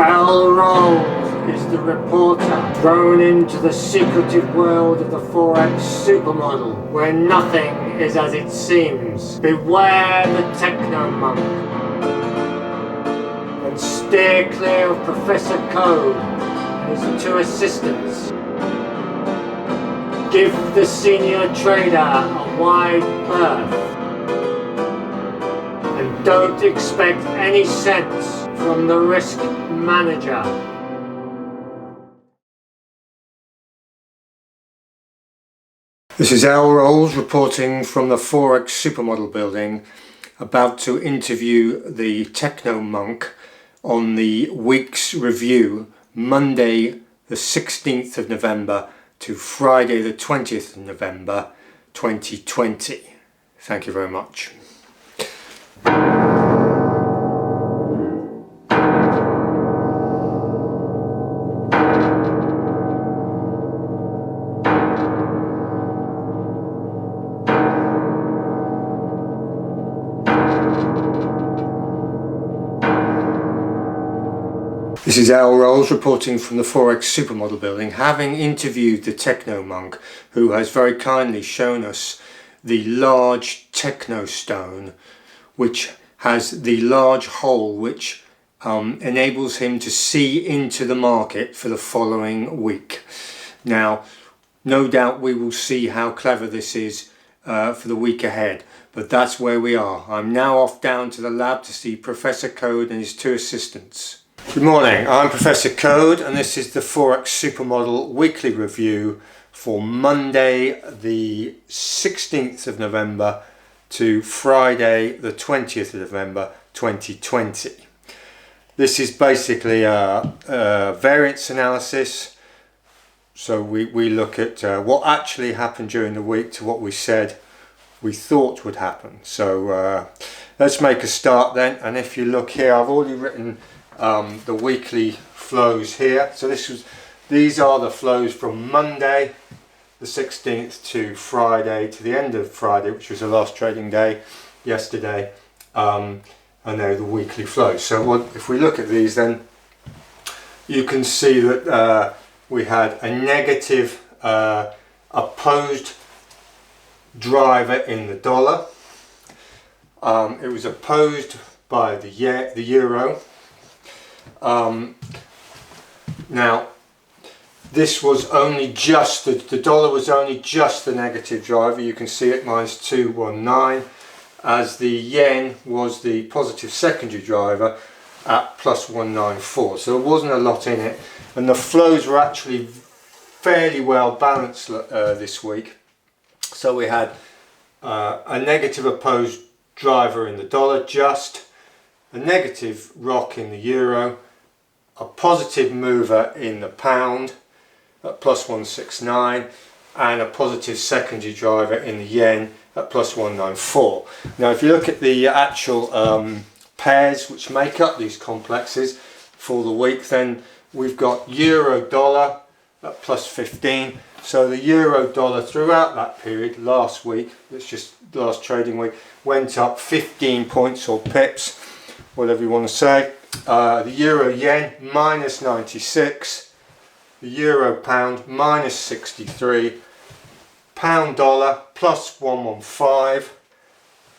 Al Rolls is the reporter thrown into the secretive world of the Forex Super Model, where nothing is as it seems. Beware the Techno Monk, and steer clear of Professor Code and his two assistants. Give the senior trader a wide berth, and don't expect any sense from the risk manager. This is Al Rolls reporting from the Forex Super Model building, about to interview the Techno Monk on the week's review, Monday the 16th of November to Friday the 20th of November 2020. Thank you very much. This is Al Rolls reporting from the Forex Super Model building, having interviewed the Techno Monk, who has very kindly shown us the large Techno stone, which has the large hole which enables him to see into the market for the following week. Now, no doubt we will see how clever this is for the week ahead, but that's where we are. I'm now off down to the lab to see Professor Code and his two assistants. Good morning, I'm Professor Code and this is the Forex Super Model weekly review for Monday the 16th of November to Friday the 20th of November 2020. This is basically a variance analysis, so we look at what actually happened during the week to what we said we thought would happen. So let's make a start then, and if you look here, I've already written the weekly flows here. So these are the flows from Monday the 16th to Friday, to the end of Friday, which was the last trading day yesterday, and they're the weekly flows. So if we look at these, then you can see that we had a negative opposed driver in the dollar. It was opposed by the euro. Now this was only just the dollar was only just the negative driver. You can see it minus 219, as the yen was the positive secondary driver at plus 194. So there wasn't a lot in it, and the flows were actually fairly well balanced this week. So we had a negative opposed driver in the dollar, just a negative rock in the euro, a positive mover in the pound at plus 169, and a positive secondary driver in the yen at plus 194. Now if you look at the actual pairs which make up these complexes for the week, then we've got euro dollar at plus 15. So the euro dollar throughout that period last week, it's just last trading week, went up 15 points or pips, whatever you want to say. The euro yen minus 96, the euro pound minus 63, pound dollar plus 115,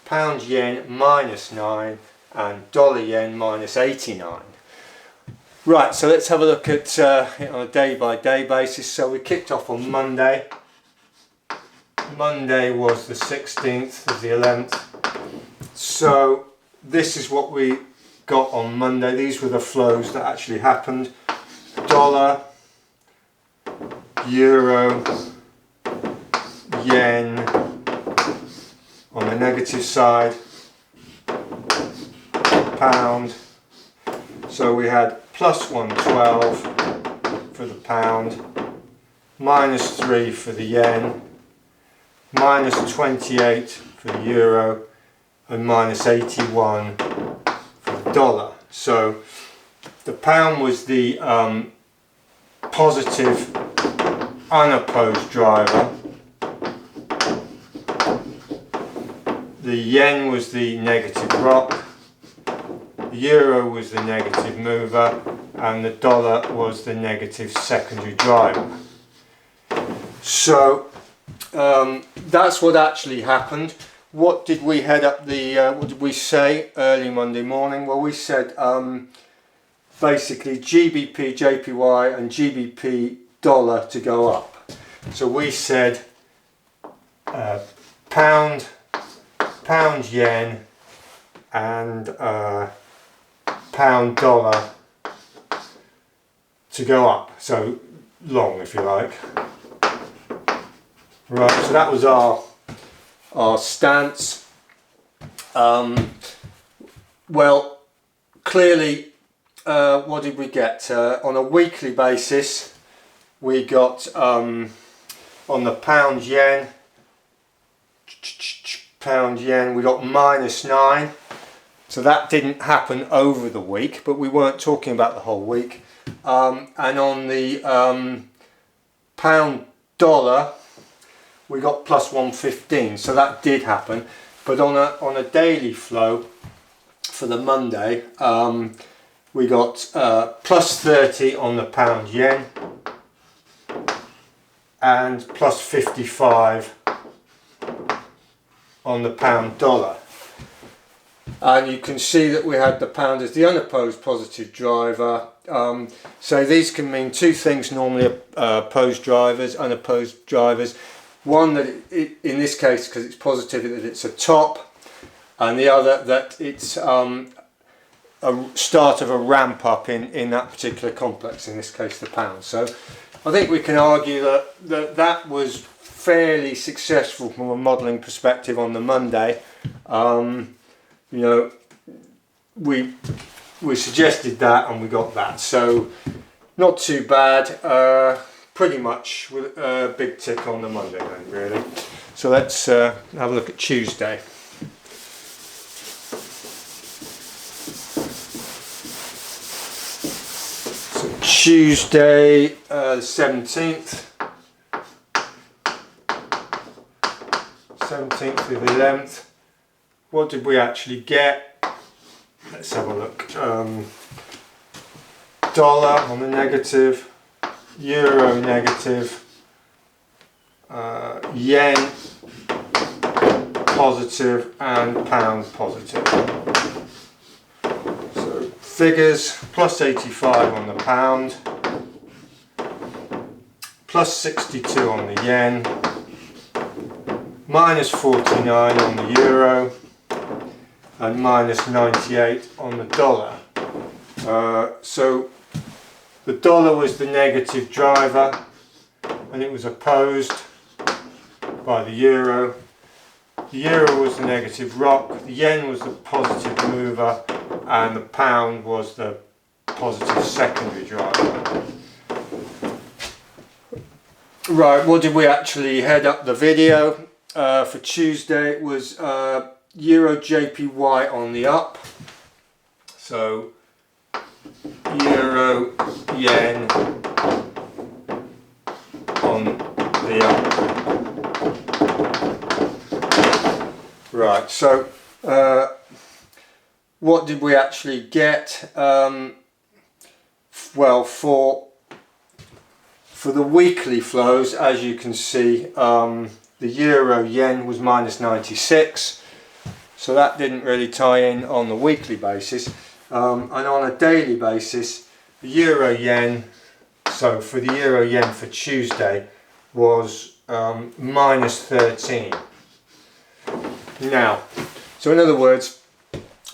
pound yen minus 9, and dollar yen minus 89. Right, so let's have a look at it on a day by day basis. So we kicked off on Monday. Monday was the 16th of the 11th. So this is what we got on Monday. These were the flows that actually happened. Dollar, euro, yen on the negative side, pound. So we had plus 112 for the pound, minus 3 for the yen, minus 28 for the euro, and minus 81 for the dollar. So the pound was the positive unopposed driver, the yen was the negative rock, the euro was the negative mover, and the dollar was the negative secondary driver. So that's what actually happened. What did we head up the, what did we say early Monday morning? Well, we said basically GBP, JPY and GBP dollar to go up. So we said pound yen and pound dollar to go up, so long if you like. Right, so that was our stance. Well, clearly, what did we get? On a weekly basis, we got on the pound yen, we got -9. So that didn't happen over the week, but we weren't talking about the whole week. And on the pound dollar, we got +115, so that did happen. But on a daily flow for the Monday, we got +30 on the pound yen and +55 on the pound dollar. And you can see that we had the pound as the unopposed positive driver. So these can mean two things normally, opposed drivers, unopposed drivers. One, that in this case, because it's positive, that it's a top, and the other that it's a start of a ramp up in that particular complex, in this case the pound. So I think we can argue that was fairly successful from a modelling perspective on the Monday. You know, we suggested that and we got that, so not too bad. Pretty much with a big tick on the Monday then, really. So let's have a look at Tuesday. So Tuesday, the 17th to the 11th. What did we actually get? Let's have a look. Dollar on the negative, euro negative, yen positive and pound positive. So figures: +85 on the pound, +62 on the yen, -49 on the euro, and -98 on the dollar. So the dollar was the negative driver and it was opposed by the euro. The euro was the negative rock, the yen was the positive mover, and the pound was the positive secondary driver. Right, what did we actually head up the video? For Tuesday it was Euro JPY on the up, so Euro Yen on the up. Right, so what did we actually get? Well, for the weekly flows, as you can see, the Euro Yen was -96. So that didn't really tie in on the weekly basis, and on a daily basis the Euro Yen, so for the Euro Yen for Tuesday was -13. Now, so in other words,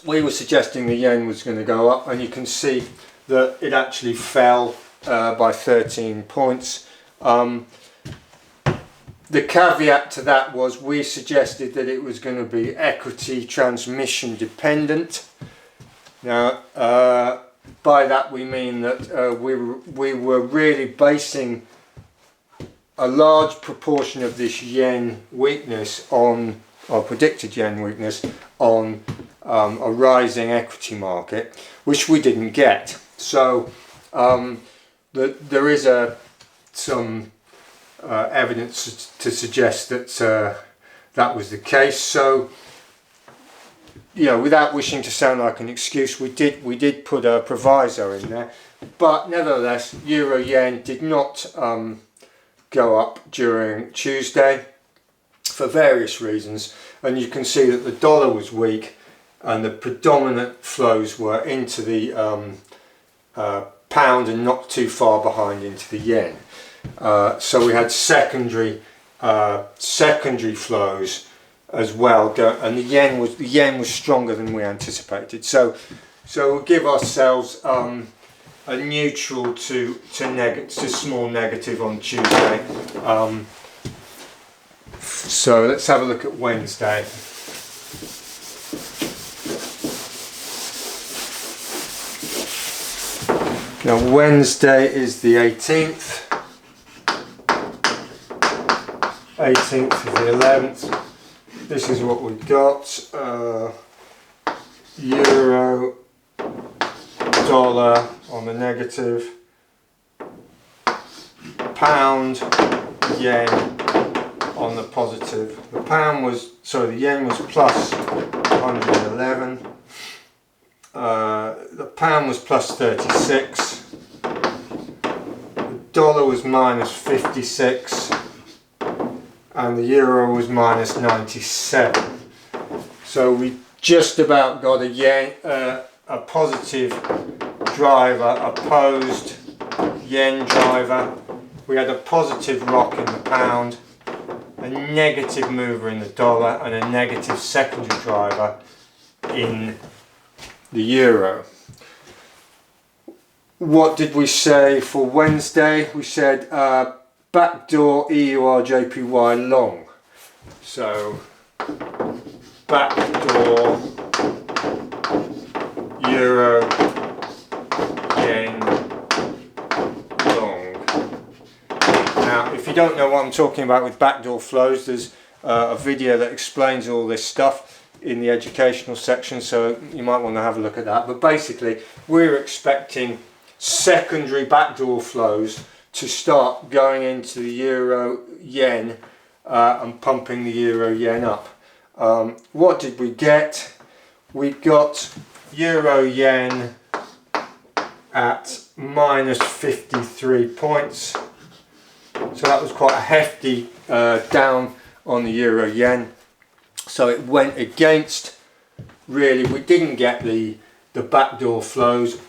we were suggesting the yen was going to go up, and you can see that it actually fell by 13 points. The caveat to that was we suggested that it was going to be equity transmission dependent. Now, by that we mean that we were really basing a large proportion of this yen weakness on, or predicted yen weakness, on a rising equity market, which we didn't get. So there is some evidence to suggest that that was the case. So you know, without wishing to sound like an excuse, we did put a proviso in there, but nevertheless, euro yen did not go up during Tuesday for various reasons, and you can see that the dollar was weak and the predominant flows were into the pound and not too far behind into the yen. So we had secondary flows as well, and the yen was stronger than we anticipated. So we'll give ourselves a neutral to small negative on Tuesday. So let's have a look at Wednesday. Now Wednesday is the 18th. 18th is the 11th. This is what we've got. Euro, dollar on the negative, pound, yen on the positive. The yen was plus 111. The pound was plus 36. The dollar was minus 56. And the euro was minus 97. So we just about got a positive driver, opposed yen driver. We had a positive rock in the pound, a negative mover in the dollar, and a negative secondary driver in the euro. What did we say for Wednesday? We said backdoor EUR JPY long. So backdoor euro yen long. Now if you don't know what I'm talking about with backdoor flows, there's a video that explains all this stuff in the educational section, so you might want to have a look at that. But basically we're expecting secondary backdoor flows to start going into the euro yen and pumping the euro yen up. What did we get? We got euro yen at minus 53 points. So that was quite a hefty down on the euro yen. So it went against, really, we didn't get the backdoor flows,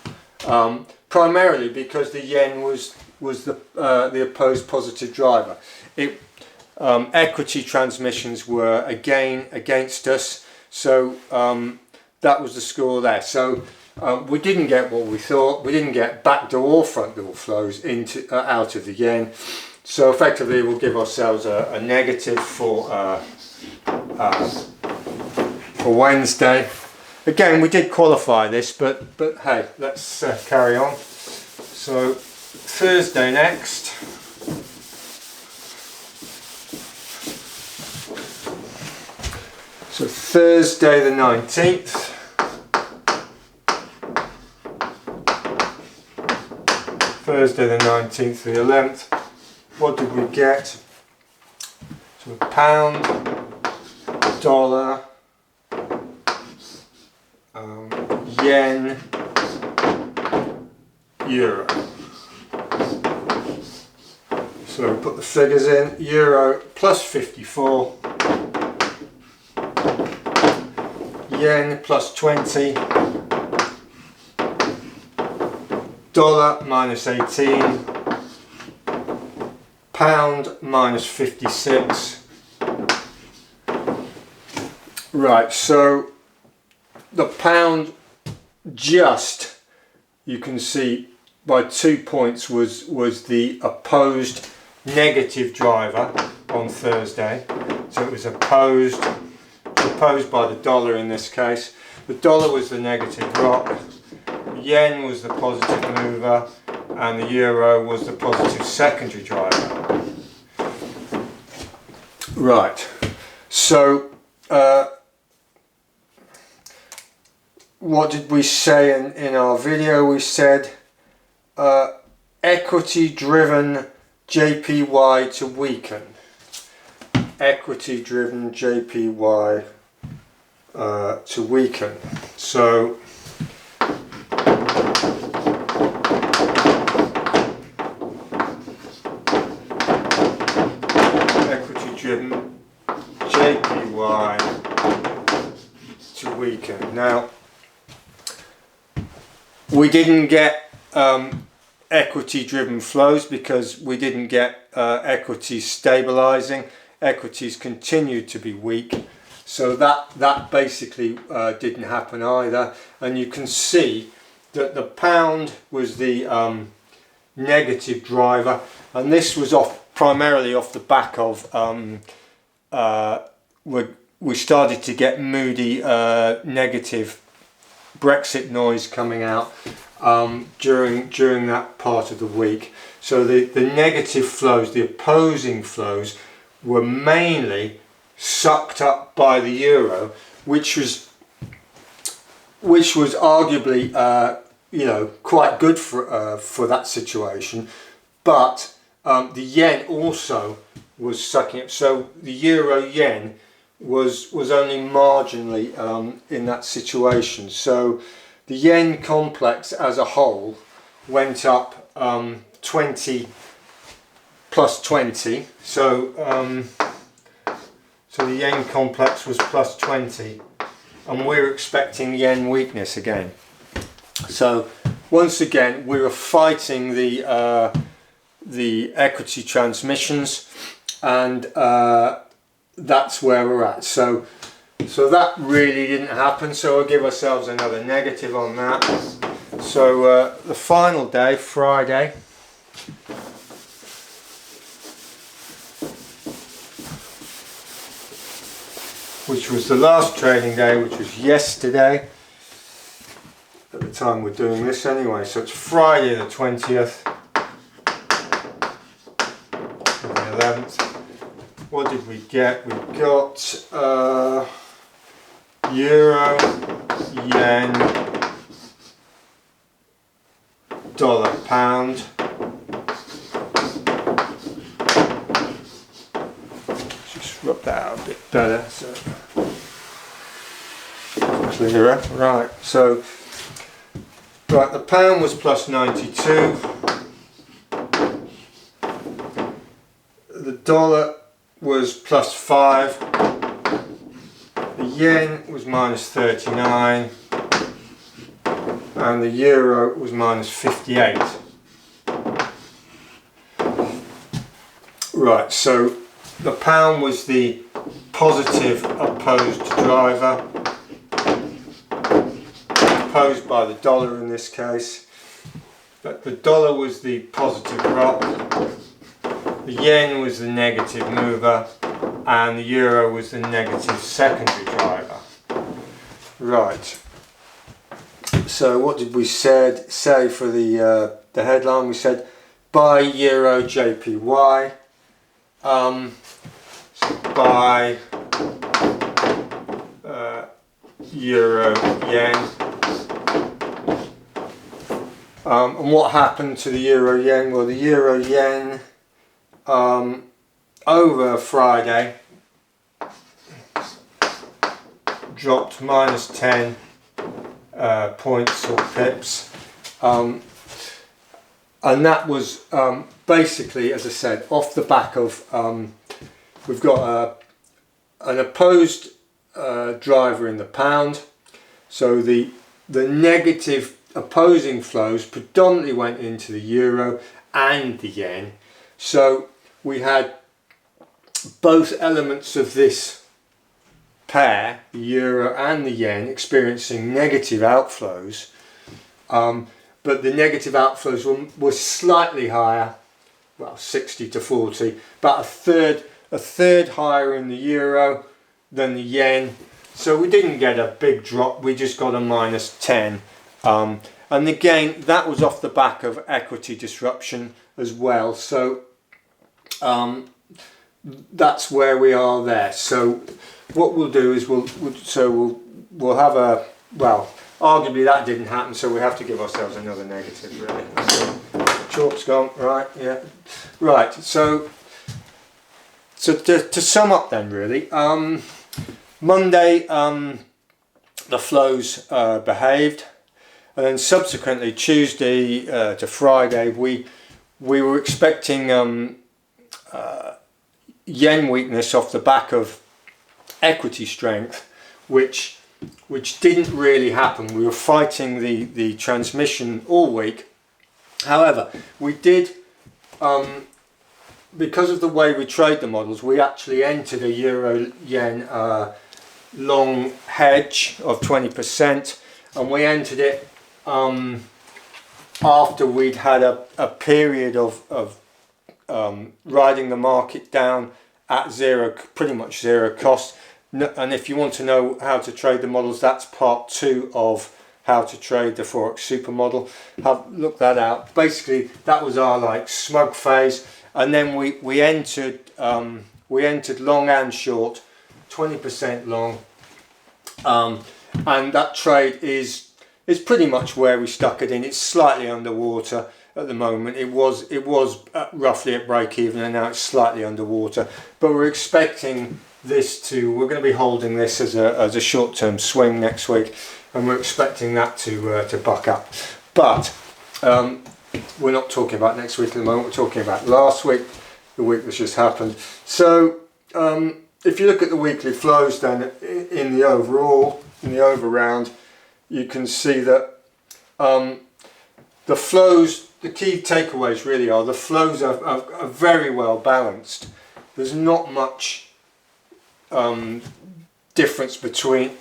primarily because the yen was the opposed positive driver. Equity transmissions were again against us, so that was the score there. So we didn't get what we thought. We didn't get backdoor or front door flows out of the yen. So effectively we'll give ourselves a negative for Wednesday. Again, we did qualify this, but hey, let's carry on. So Thursday next. So Thursday the 19th. Thursday the 19th, the 11th. What did we get? So pound, dollar, yen, euro. So we put the figures in. Euro plus 54, yen plus 20, dollar minus 18, pound minus 56. Right, so the pound just, you can see by 2 points, was the opposed negative driver on Thursday. So it was opposed by the dollar in this case. The dollar was the negative rock, yen was the positive mover, and the euro was the positive secondary driver. Right, so what did we say in our video? We said equity driven JPY to weaken. Equity driven JPY to weaken. So equity driven JPY to weaken. Now we didn't get equity driven flows because we didn't get equities stabilizing. Equities continued to be weak, so that basically didn't happen either. And you can see that the pound was the negative driver, and this was primarily off the back of we started to get moody negative Brexit noise coming out during that part of the week. So the negative flows, the opposing flows, were mainly sucked up by the euro, which was arguably quite good for that situation. But the yen also was sucking up. So the euro yen was only marginally in that situation. So the yen complex as a whole went up 20 plus 20. So the yen complex was plus 20, and we're expecting yen weakness again. So once again we were fighting the equity transmissions, and that's where we're at. So that really didn't happen, so we'll give ourselves another negative on that. So the final day, Friday, which was the last trading day, which was yesterday at the time we're doing this anyway. So it's Friday the 20th of the 11th. What did we get? We got euro, yen, dollar, pound. Just rub that out a bit better so clearer. Right, so the pound was plus 92. The dollar was plus 5. The yen was minus 39, and the euro was minus 58. Right, so the pound was the positive opposed driver, opposed by the dollar in this case, but the dollar was the positive rock, the yen was the negative mover, and the euro was the negative secondary driver. Right, so what did we say for the headline? We said buy euro JPY, buy euro yen. And what happened to the euro yen? Well, the euro yen over Friday dropped minus 10 points or pips, and that was basically, as I said, off the back of we've got an opposed driver in the pound. So the negative opposing flows predominantly went into the euro and the yen. So we had both elements of this pair, the euro and the yen, experiencing negative outflows, but the negative outflows were slightly higher, well, 60 to 40, about a third higher in the euro than the yen. So we didn't get a big drop, we just got a minus 10. And again, that was off the back of equity disruption as well. So that's where we are there. So what we'll do is we'll have a, well, arguably that didn't happen, so we have to give ourselves another negative, really. Chalk's gone, right? Yeah, right. So to sum up then, really, Monday the flows behaved, and then subsequently Tuesday to Friday we were expecting yen weakness off the back of equity strength, which didn't really happen. We were fighting the transmission all week. However, we did, because of the way we trade the models, we actually entered a euro yen long hedge of 20%, and we entered it after we'd had a period of riding the market down at pretty much zero cost. And if you want to know how to trade the models, that's part 2 of how to trade the Forex Super Model. Look that out. Basically, that was our smug phase, and then we entered long and short, 20% long, and that trade is pretty much where we stuck it in. It's slightly underwater at the moment. It was roughly at break even, and now it's slightly underwater. But we're expecting this we're going to be holding this as a short-term swing next week, and we're expecting that to buck up. But we're not talking about next week at the moment. We're talking about last week, the week that's just happened. So if you look at the weekly flows, then in the overround, you can see that the flows, the key takeaways really are the flows are very well balanced. There's not much difference between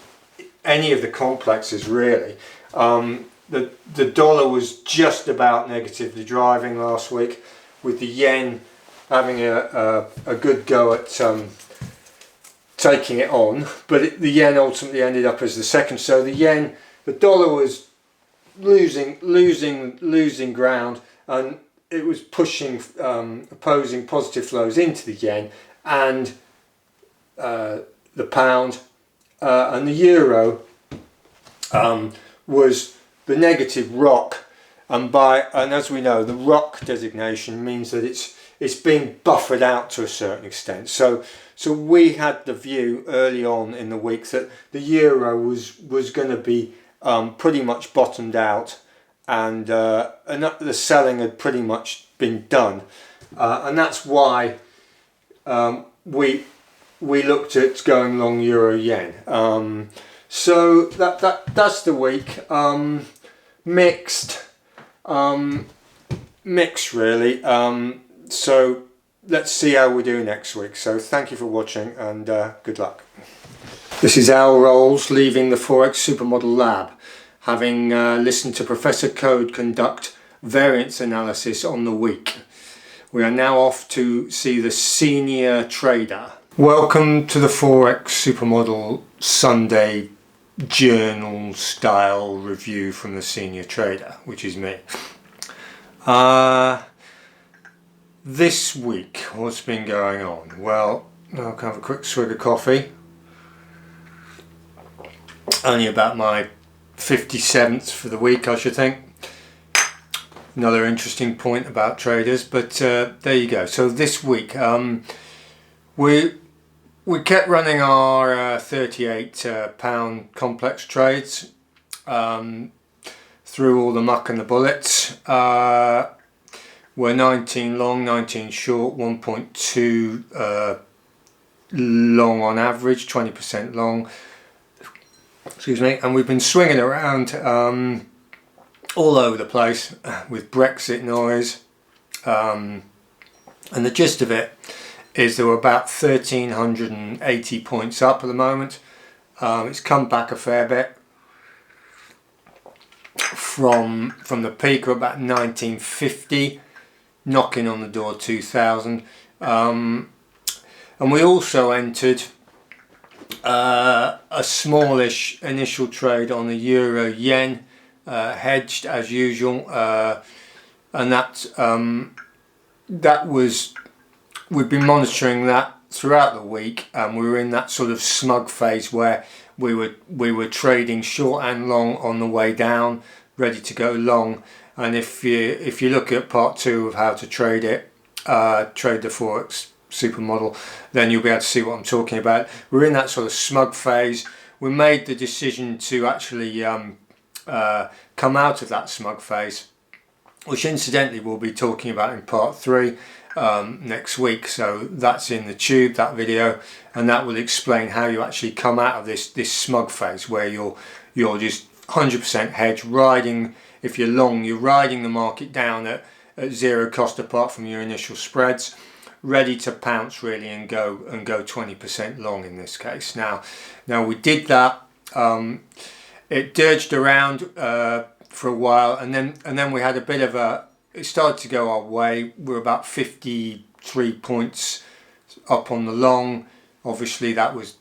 any of the complexes really. The dollar was just about negatively driving last week, with the yen having a good go at taking it on, but the yen ultimately ended up as the second. So the dollar was losing ground, and it was pushing opposing positive flows into the yen and the pound, and the euro was the negative rock, and as we know, the rock designation means that it's being buffered out to a certain extent. So we had the view early on in the week that the euro was going to be pretty much bottomed out, and the selling had pretty much been done, and that's why we looked at going long euro yen. So that's the week. Mixed really. So let's see how we do next week. So thank you for watching, and good luck. This is Al Rolls leaving the Forex Super Model lab, having listened to Professor Code conduct variance analysis on the week. We are now off to see the senior trader. Welcome to the Forex Super Model Sunday journal style review from the senior trader, which is me. This week, what's been going on? Well, I'll have a quick swig of coffee. Only about my 57th for the week, I should think. Another interesting point about traders, but there you go. So this week, we kept running our 38 pound complex trades through all the muck and the bullets. We're 19 long, 19 short, 1.2 long on average, 20% long. Excuse me, and we've been swinging around all over the place with Brexit noise, and the gist of it is there were about 1,380 points up at the moment. It's come back a fair bit from the peak of about 1950, knocking on the door 2,000, and we also entered a smallish initial trade on the euro yen, hedged as usual, and that was, we've been monitoring that throughout the week, and we were in that sort of smug phase where we were trading short and long on the way down, ready to go long. And if you look at part 2 of how to trade it, trade the Forex Super Model, then you'll be able to see what I'm talking about. We're in that sort of smug phase we made the decision to actually come out of that smug phase, which incidentally we'll be talking about in part 3 next week. So that's in the tube, that video, and that will explain how you actually come out of this smug phase where you're just 100% hedged, riding. If you're long, you're riding the market down at zero cost apart from your initial spreads, ready to pounce really and go 20% long in this case. Now we did that. It dirged around for a while, and then we had a bit of it started to go our way. We're about 53 points up on the long. Obviously that was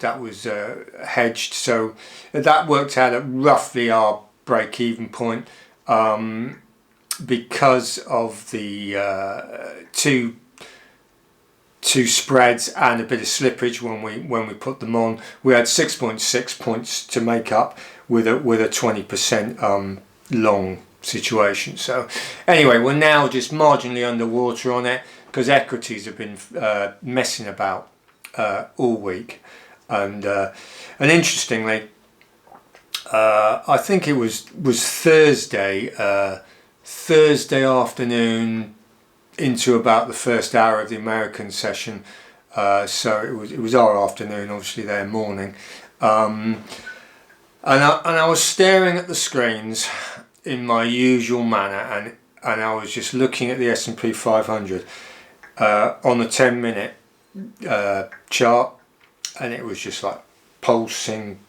hedged, so that worked out at roughly our break-even point, because of the two spreads and a bit of slippage when we put them on. We had 6.6 points to make up with a 20% long situation. So anyway, we're now just marginally underwater on it because equities have been messing about all week, and interestingly, I think it was Thursday afternoon into about the first hour of the American session. So it was our afternoon, obviously their morning, and I was staring at the screens in my usual manner, and I was just looking at the S&P 500 on the 10-minute chart, and it was just like pulsing,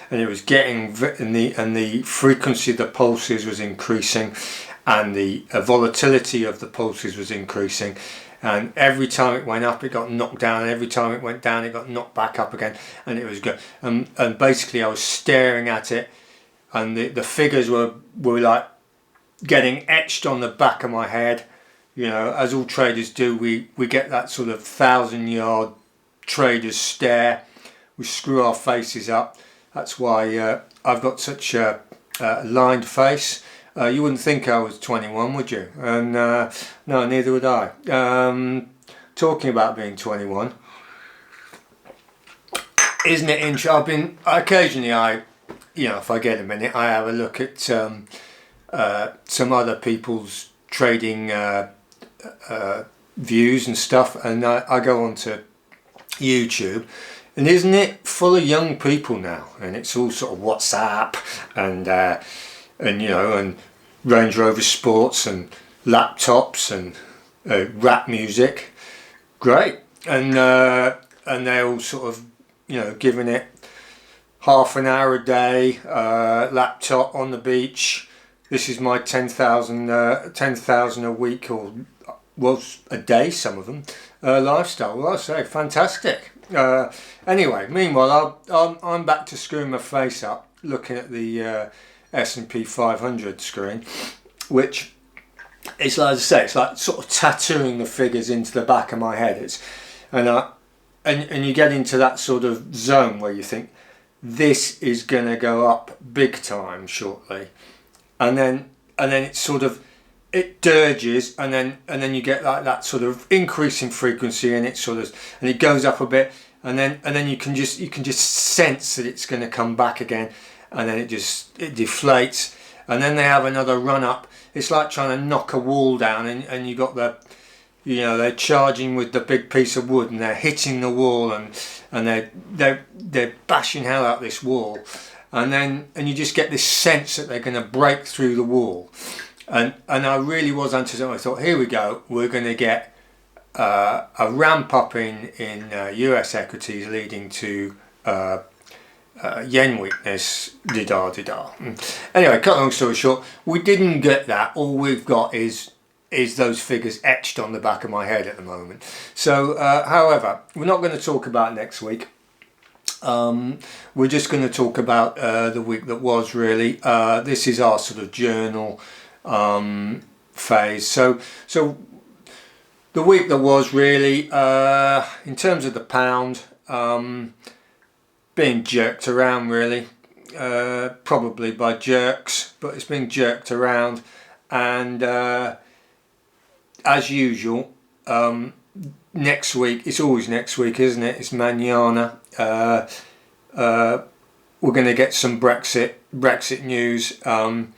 and it was getting, and the frequency of the pulses was increasing, and the volatility of the pulses was increasing, and every time it went up it got knocked down, and every time it went down it got knocked back up again, and it was good. And basically I was staring at it, and the figures were like getting etched on the back of my head. You know, as all traders do, we get that sort of 1,000-yard trader's stare. We screw our faces up. That's why I've got such a lined face. You wouldn't think I was 21, would you? And no, neither would I. Talking about being 21, isn't it interesting? Occasionally, if I get a minute, I have a look at some other people's trading views and stuff, and I go onto YouTube, and isn't it full of young people now? And it's all sort of WhatsApp and Range Rover Sports and laptops and rap music. Great, and they're all sort of giving it half an hour a day, laptop on the beach. This is my 10,000 a week, or was a day, some of them, lifestyle. Well, I say fantastic. Anyway, meanwhile I'm back to screwing my face up looking at the S&P 500 screen, which it's like, as I say, it's like sort of tattooing the figures into the back of my head. And you get into that sort of zone where you think this is gonna go up big time shortly, and then it's sort of, it dirges, and then you get like that sort of increase in frequency, and it goes up a bit, and then you can just sense that it's going to come back again, and then it deflates, and then they have another run up. It's like trying to knock a wall down, and you got they're charging with the big piece of wood, and they're hitting the wall, and they're bashing hell out this wall, and you just get this sense that they're going to break through the wall. And I really was anticipating. I thought, here we go, we're going to get a ramp up in US equities leading to yen weakness, dida. Anyway, cut long story short, we didn't get that. All we've got is those figures etched on the back of my head at the moment. So, however, we're not going to talk about next week. We're just going to talk about the week that was, really. This is our sort of journal phase. So the week that was, really, in terms of the pound, being jerked around, really, probably by jerks, but it's being jerked around, and as usual, next week, it's always next week, isn't it? It's mañana. we're going to get some Brexit news, and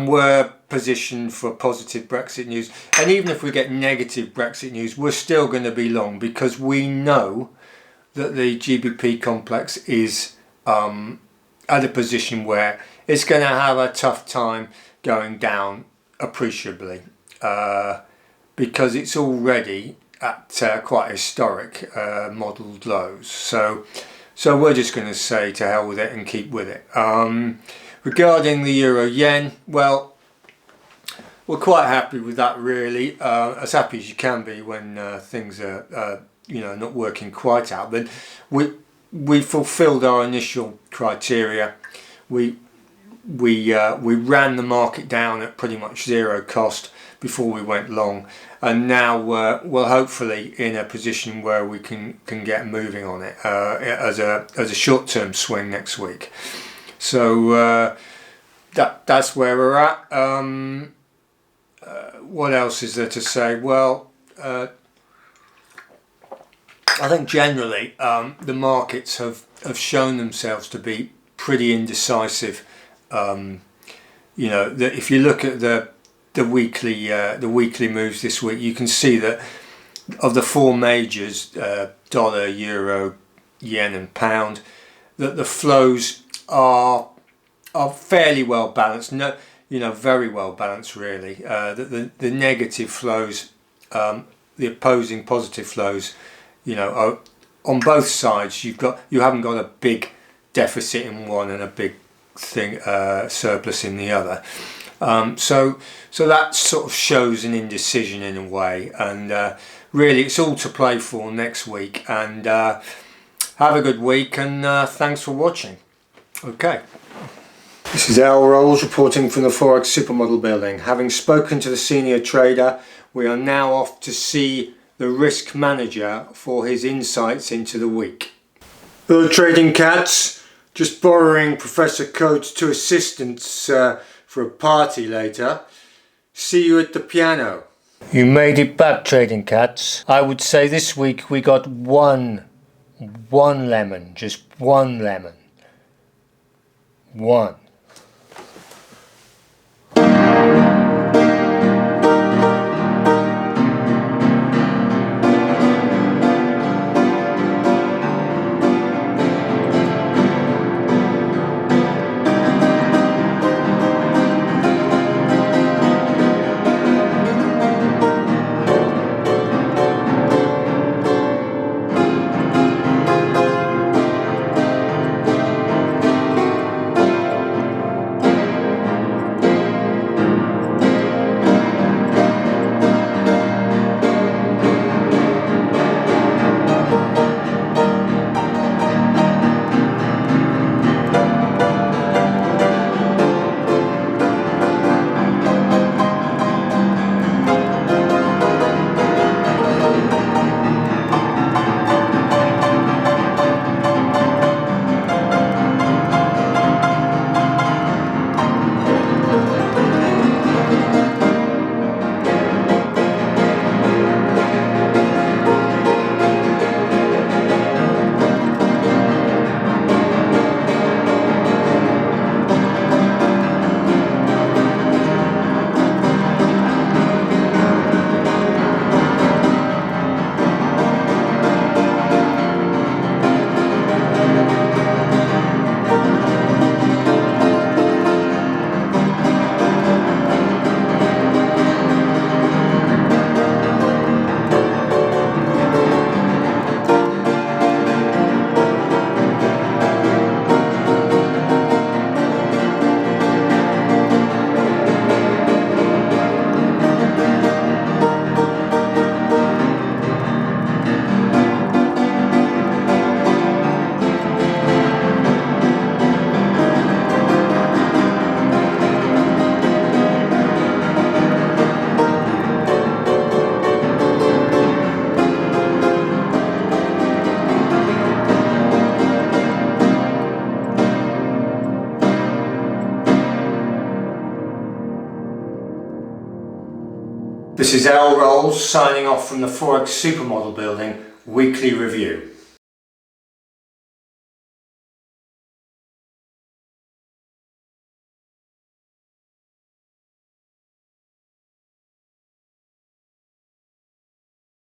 we're positioned for positive Brexit news. And even if we get negative Brexit news, we're still going to be long, because we know that the GBP complex is at a position where it's going to have a tough time going down appreciably, because it's already at quite historic modelled lows. So we're just going to say to hell with it and keep with it. Regarding the euro yen, well, we're quite happy with that, really, as happy as you can be when things are not working quite out. But we fulfilled our initial criteria. We ran the market down at pretty much zero cost before we went long, and now we're hopefully in a position where we can get moving on it as a short-term swing next week. So that's where we're at. What else is there to say? Well, I think generally the markets have shown themselves to be pretty indecisive. That if you look at the weekly moves this week, you can see that of the four majors, dollar, euro, yen and pound, that the flows are fairly well balanced. No, very well balanced, really. The negative flows, the opposing positive flows, are on both sides. You haven't got a big deficit in one and a big surplus in the other. So that sort of shows an indecision in a way, and really it's all to play for next week. And have a good week, and thanks for watching. Okay. This is Al Rolls reporting from the Forex Super Model building. Having spoken to the senior trader, we are now off to see the risk manager for his insights into the week. Hello trading cats, just borrowing Professor Coates' two assistants for a party later. See you at the piano. You made it back, trading cats. I would say this week we got one lemon, just one lemon. One. This is Al Rolls signing off from the Forex Super Model building weekly review.